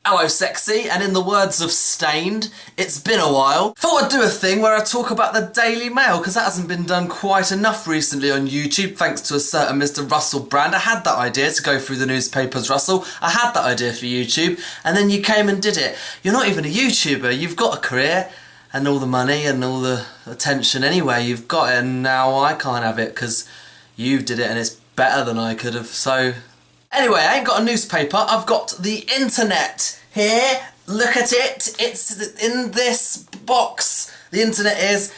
Hello sexy, and in the words of Stained, it's been a while. Thought I'd do a thing where I talk about the Daily Mail, because that hasn't been done quite enough recently on YouTube, thanks to a certain Mr. Russell Brand. I had that idea to go through the newspapers, Russell. I had that idea for YouTube, and then you came and did it. You're not even a YouTuber, you've got a career, and all the money and all the attention anyway, you've got it, and now I can't have it, because you did it and it's better than I could have, so... Anyway, I ain't got a newspaper, I've got the internet here. Look at it, it's in this box. The internet is,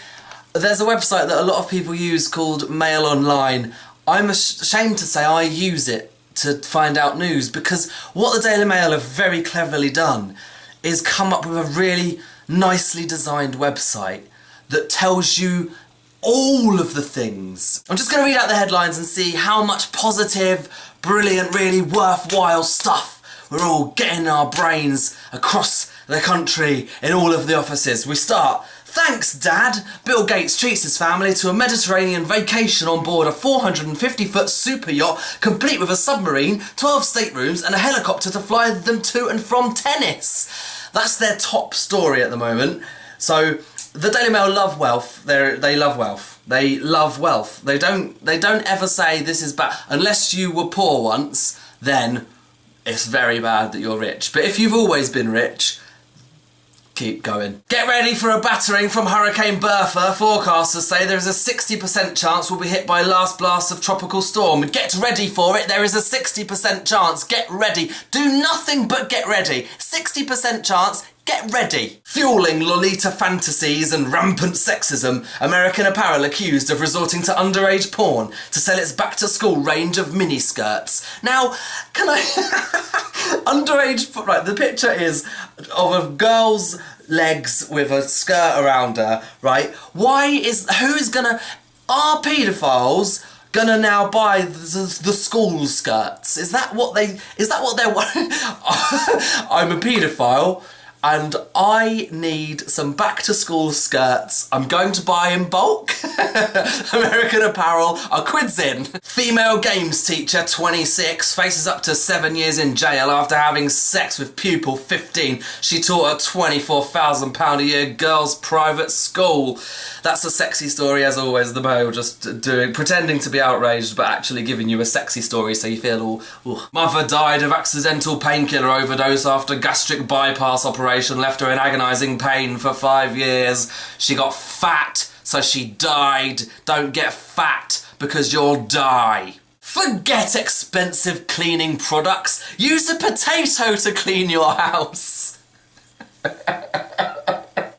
there's a website that a lot of people use called Mail Online. I'm ashamed to say I use it to find out news, because what the Daily Mail have very cleverly done is come up with a really nicely designed website that tells you all of the things. I'm just going to read out the headlines and see how much positive, brilliant, really worthwhile stuff we're all getting our brains across the country in all of the offices. We start. Thanks, Dad. Bill Gates treats his family to a Mediterranean vacation on board a 450-foot super yacht, complete with a submarine, 12 staterooms and a helicopter to fly them to and from tennis. That's their top story at the moment. So, the Daily Mail love wealth. They love wealth. They love wealth. They don't ever say this is bad. Unless you were poor once, then it's very bad that you're rich. But if you've always been rich, keep going. Get ready for a battering from Hurricane Bertha. Forecasters say there is a 60% chance we'll be hit by last blast of tropical storm. Get ready for it. There is a 60% chance. Get ready. Do nothing but get ready. 60% chance. Get ready. Fueling Lolita fantasies and rampant sexism, American Apparel accused of resorting to underage porn to sell its back-to-school range of miniskirts. Now, can I... underage... Right, the picture is of a girl's legs with a skirt around her, right? Who's gonna... Are paedophiles gonna now buy the school skirts? Is that what they're... I'm a paedophile, and I need some back-to-school skirts. I'm going to buy in bulk. American Apparel are quids in. Female games teacher, 26, faces up to 7 years in jail after having sex with pupil 15. She taught a £24,000 a year girls' private school. That's a sexy story, as always. The Mail just pretending to be outraged, but actually giving you a sexy story so you feel all... Ooh. Mother died of accidental painkiller overdose after gastric bypass operation left her in agonising pain for 5 years. She got fat, so she died. Don't get fat, because you'll die. Forget expensive cleaning products. Use a potato to clean your house.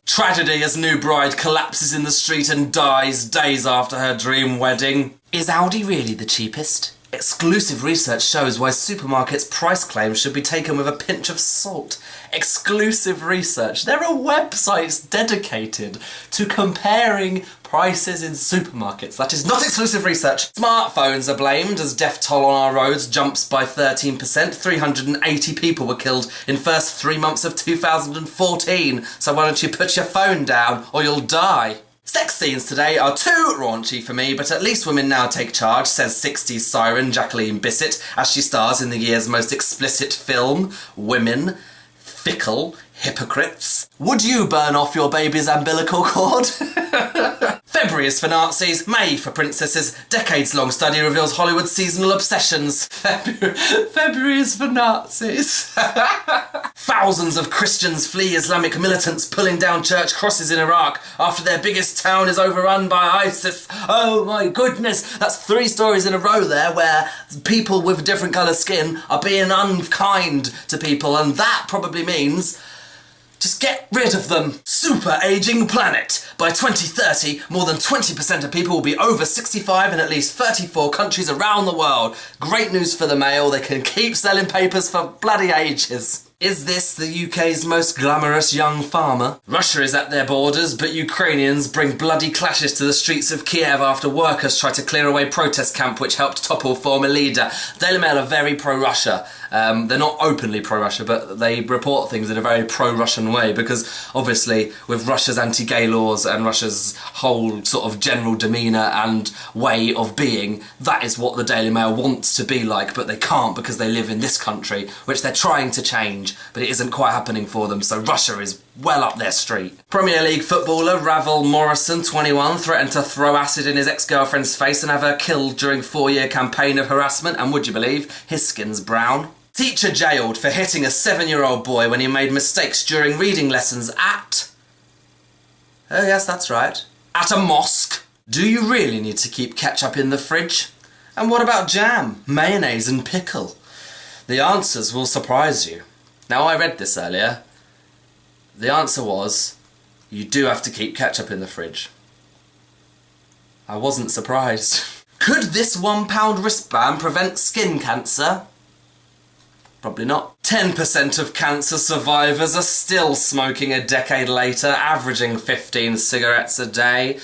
Tragedy as new bride collapses in the street and dies days after her dream wedding. Is Audi really the cheapest? Exclusive research shows why supermarkets' price claims should be taken with a pinch of salt. Exclusive research. There are websites dedicated to comparing prices in supermarkets. That is not exclusive research. Smartphones are blamed as death toll on our roads jumps by 13%. 380 people were killed in first 3 months of 2014. So why don't you put your phone down or you'll die? Sex scenes today are too raunchy for me, but at least women now take charge, says 60s siren Jacqueline Bissett, as she stars in the year's most explicit film, Women. Fickle hypocrites. Would you burn off your baby's umbilical cord? February is for Nazis, May for princesses. Decades-long study reveals Hollywood's seasonal obsessions. February is for Nazis. Thousands of Christians flee Islamic militants pulling down church crosses in Iraq after their biggest town is overrun by ISIS. Oh my goodness, that's 3 stories in a row there where people with different colour skin are being unkind to people, and that probably means just get rid of them. Super aging planet. By 2030, more than 20% of people will be over 65 in at least 34 countries around the world. Great news for the Mail, they can keep selling papers for bloody ages. Is this the UK's most glamorous young farmer? Russia is at their borders, but Ukrainians bring bloody clashes to the streets of Kiev after workers try to clear away protest camp which helped topple former leader. Daily Mail are very pro-Russia, They're not openly pro-Russia, but they report things in a very pro-Russian way, because obviously with Russia's anti-gay laws and Russia's whole sort of general demeanour and way of being, that is what the Daily Mail wants to be like, but they can't because they live in this country, which they're trying to change, but it isn't quite happening for them, so Russia is well up their street. Premier League footballer Ravel Morrison, 21, threatened to throw acid in his ex-girlfriend's face and have her killed during a 4-year campaign of harassment, and would you believe, his skin's brown. Teacher jailed for hitting a 7-year-old boy when he made mistakes during reading lessons at... Oh yes, that's right. At a mosque. Do you really need to keep ketchup in the fridge? And what about jam, mayonnaise and pickle? The answers will surprise you. Now, I read this earlier. The answer was, you do have to keep ketchup in the fridge. I wasn't surprised. Could this £1 wristband prevent skin cancer? Probably not. 10% of cancer survivors are still smoking a decade later, averaging 15 cigarettes a day.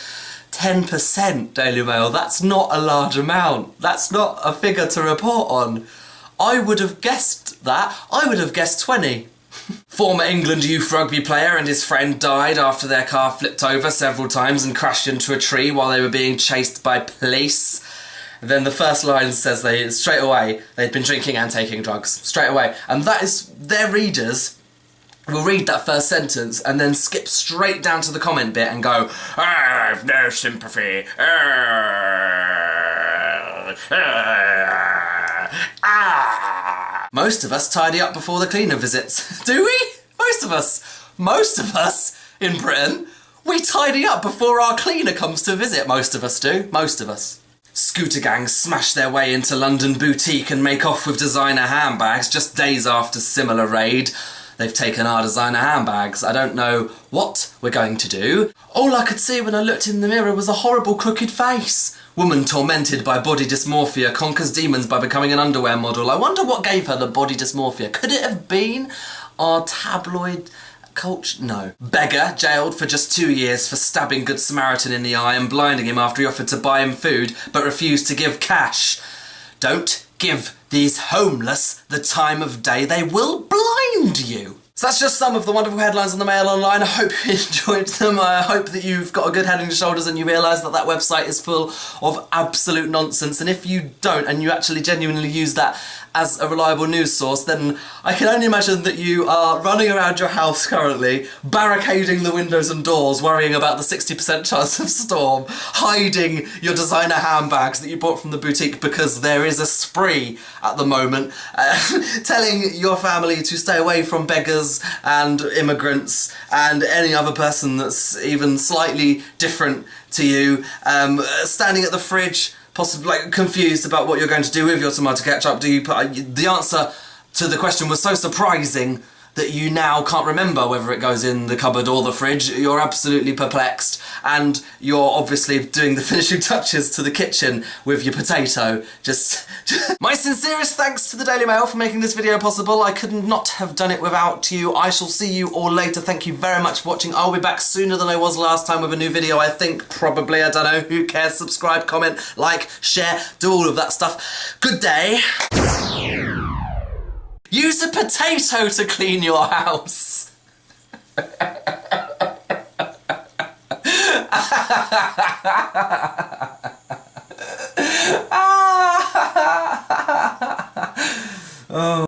10%, Daily Mail, that's not a large amount. That's not a figure to report on. I would have guessed that. I would have guessed 20. Former England youth rugby player and his friend died after their car flipped over several times and crashed into a tree while they were being chased by police. Then the first line says straight away they'd been drinking and taking drugs. Straight away. And that is, their readers will read that first sentence and then skip straight down to the comment bit and go, I've no sympathy. Most of us tidy up before the cleaner visits. Do we? Most of us in Britain, we tidy up before our cleaner comes to visit. Most of us do. Most of us. Scooter gangs smash their way into London boutique and make off with designer handbags just days after similar raid. They've taken our designer handbags. I don't know what we're going to do. All I could see when I looked in the mirror was a horrible crooked face. Woman tormented by body dysmorphia conquers demons by becoming an underwear model. I wonder what gave her the body dysmorphia. Could it have been our tabloid culture? No. Beggar jailed for just 2 years for stabbing Good Samaritan in the eye and blinding him after he offered to buy him food but refused to give cash. Don't give these homeless the time of day. They will blind you. So that's just some of the wonderful headlines on the Mail Online. I hope you enjoyed them. I hope that you've got a good head on your shoulders and you realise that that website is full of absolute nonsense. And if you don't, and you actually genuinely use that as a reliable news source, then I can only imagine that you are running around your house currently, barricading the windows and doors, worrying about the 60% chance of storm, hiding your designer handbags that you bought from the boutique because there is a spree at the moment, telling your family to stay away from beggars and immigrants and any other person that's even slightly different to you, standing at the fridge, possibly like confused about what you're going to do with your tomato ketchup. The answer to the question was so surprising that you now can't remember whether it goes in the cupboard or the fridge. You're absolutely perplexed, and you're obviously doing the finishing touches to the kitchen with your potato. Just my sincerest thanks to the Daily Mail for making this video possible. I could not have done it without you. I shall see you all later. Thank you very much for watching. I'll be back sooner than I was last time with a new video, I think. Probably, I don't know. Who cares? Subscribe, comment, like, share, do all of that stuff. Good day. Use a potato to clean your house. Oh.